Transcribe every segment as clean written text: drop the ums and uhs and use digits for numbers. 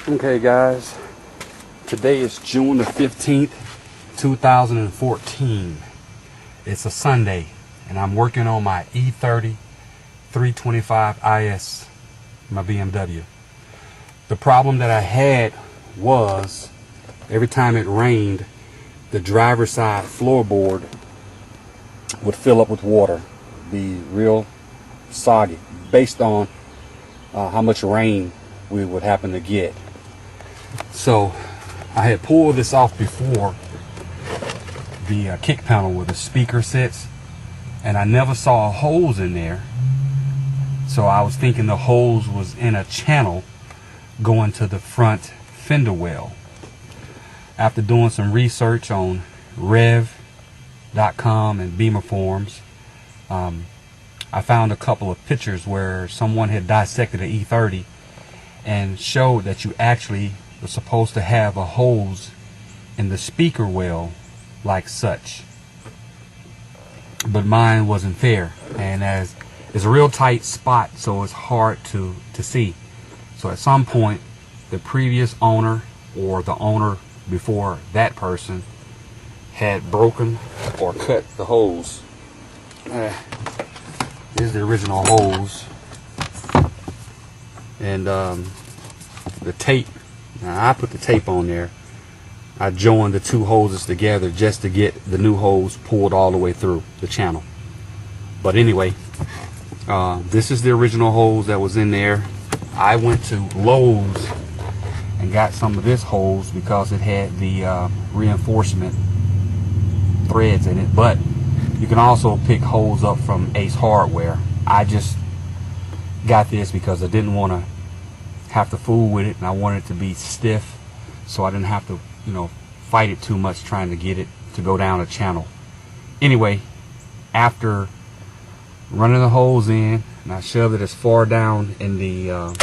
Okay guys, today is June the 15th, 2014. It's a Sunday and I'm working on my E30 325is, my BMW. The problem that I had was every time it rained, the driver's side floorboard would fill up with water, be real soggy based on how much rain we would happen to get. So I had pulled this off before, the kick panel where the speaker sits, and I never saw holes in there, so I was thinking the hose was in a channel going to the front fender well. After doing some research on rev.com and Beamer forums, I found a couple of pictures where someone had dissected an E30 and showed that you actually were supposed to have a hose in the speaker well like such, but mine wasn't there, and as it's a real tight spot, so it's hard to see. So at some point the previous owner or the owner before that person had broken or cut the hose. Here's the original hose, and the tape. Now I put the tape on there. I joined the two hoses together just to get the new hose pulled all the way through the channel. But anyway, this is the original hose that was in there. I went to Lowe's and got some of this hose because it had the reinforcement threads in it, but you can also pick hose up from Ace Hardware. I just got this because I didn't want to have to fool with it, and I wanted it to be stiff so I didn't have to, fight it too much trying to get it to go down a channel. Anyway, after running the hose in, and I shoved it as far down in the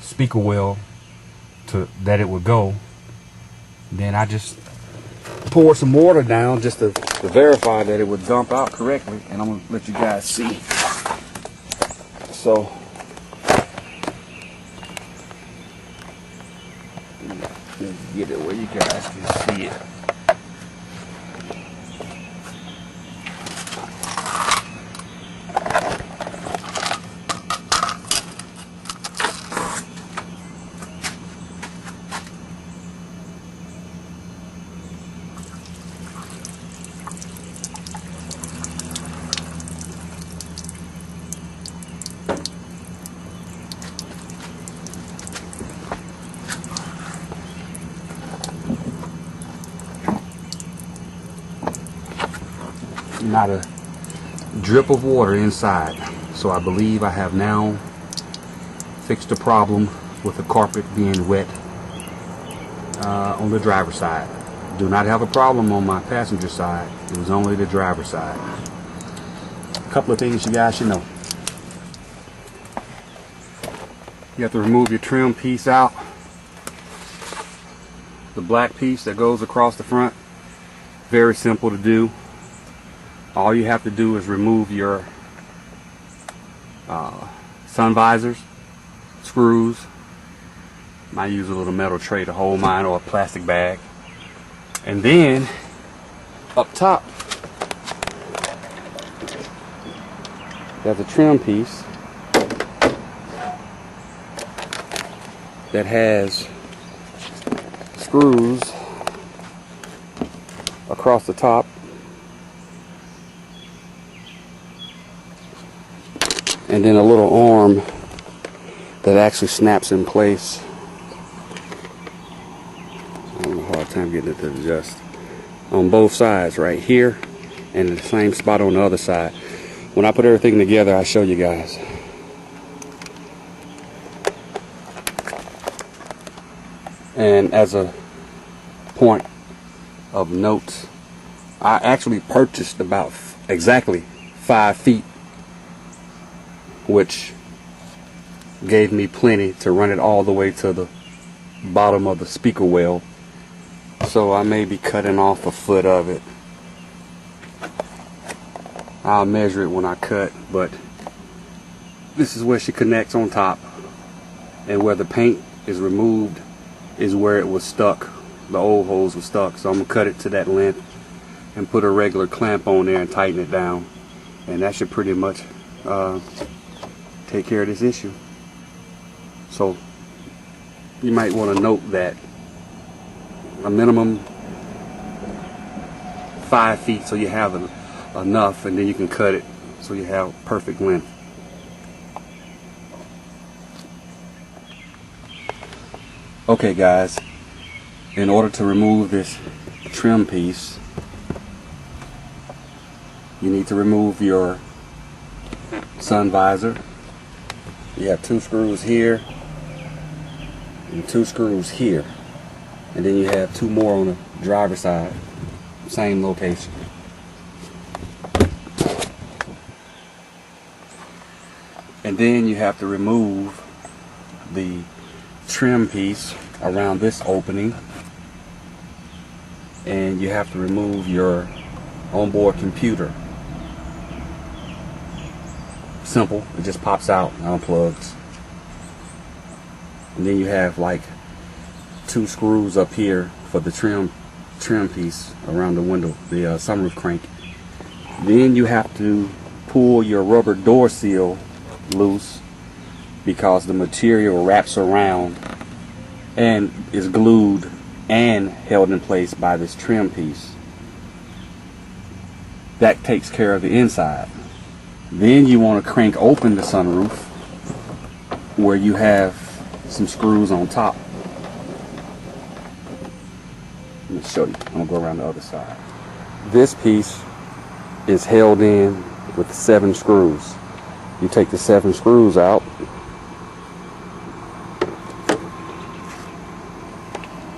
speaker well that it would go, then I just poured some water down just to verify that it would dump out correctly, and I'm gonna let you guys see. So let me get it where you guys can see it. Not a drip of water inside, so I believe I have now fixed the problem with the carpet being wet on the driver's side. Do not have a problem on my passenger side. It was only the driver's side. A couple of things you guys should know. You have to remove your trim piece out, the black piece that goes across the front. Very simple to do. All you have to do is remove your sun visors, screws. I use a little metal tray to hold mine, or a plastic bag. And then up top, there's a trim piece that has screws across the top, and then a little arm that actually snaps in place. I have a hard time getting it to adjust. On both sides, right here, and the same spot on the other side. When I put everything together, I'll show you guys. And as a point of note, I actually purchased about exactly 5 feet, which gave me plenty to run it all the way to the bottom of the speaker well. So I may be cutting off a foot of it. I'll measure it when I cut, but this is where she connects on top, and where the paint is removed is where it was stuck. The old hose was stuck, so I'm gonna cut it to that length and put a regular clamp on there and tighten it down, and that should pretty much take care of this issue. So you might want to note that a minimum 5 feet, so you have enough, and then you can cut it so you have perfect length. Okay guys, in order to remove this trim piece, you need to remove your sun visor. You have 2 screws here and 2 screws here, and then you have 2 more on the driver's side, same location. And then you have to remove the trim piece around this opening, and you have to remove your onboard computer. Simple, it just pops out and unplugs. And then you have like 2 screws up here for the trim piece around the window, the sunroof crank. Then you have to pull your rubber door seal loose, because the material wraps around and is glued and held in place by this trim piece. That takes care of the inside. Then you want to crank open the sunroof, where you have some screws on top. Let me show you. I'm going to go around the other side. This piece is held in with 7 screws. You take the 7 screws out,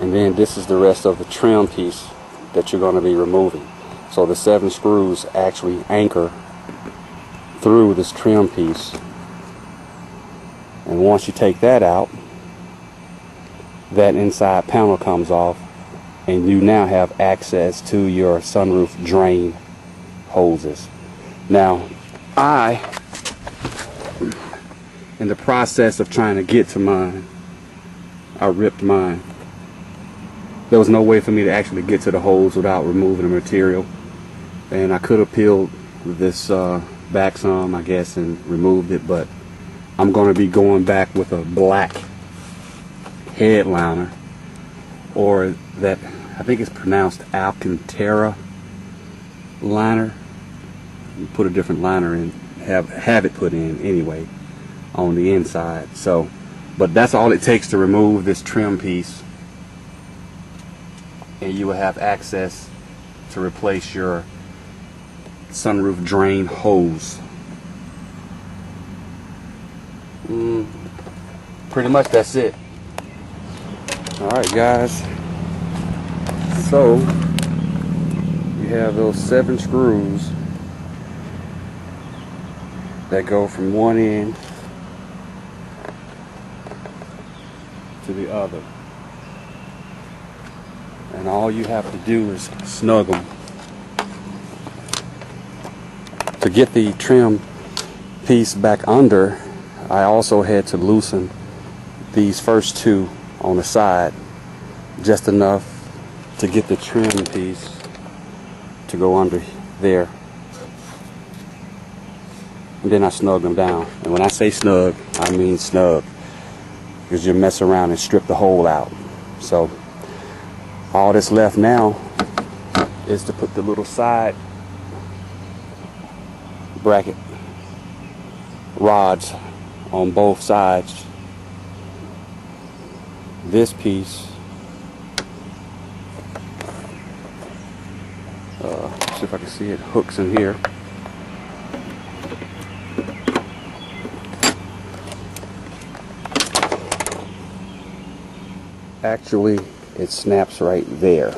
and then this is the rest of the trim piece that you're going to be removing. So the 7 screws actually anchor through this trim piece, and once you take that out, that inside panel comes off, and you now have access to your sunroof drain hoses. Now, in the process of trying to get to mine, I ripped mine. There was no way for me to actually get to the hose without removing the material, and I could have peeled this back some, I guess, and removed it, but I'm going to be going back with a black headliner, or that I think it's pronounced Alcantara liner. You put a different liner in, have it put in anyway on the inside. So, but that's all it takes to remove this trim piece, and you will have access to replace your sunroof drain hose. Pretty much that's it. Alright guys, so you have those 7 screws that go from one end to the other, and all you have to do is snug them. To get the trim piece back under, I also had to loosen these first 2 on the side, just enough to get the trim piece to go under there. And then I snug them down. And when I say snug, I mean snug, because you mess around and strip the hole out. So all that's left now is to put the little side bracket rods on both sides. This piece, see if I can see it, hooks in here. Actually, it snaps right there.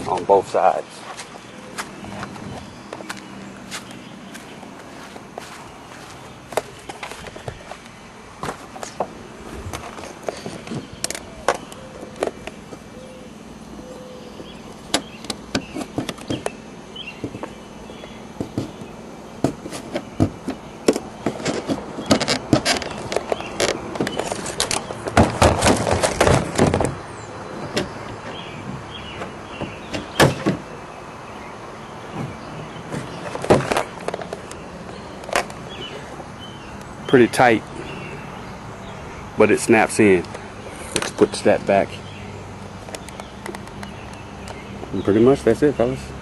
On both sides. pretty tight, but it snaps in. Let's put that back. And pretty much that's it, fellas.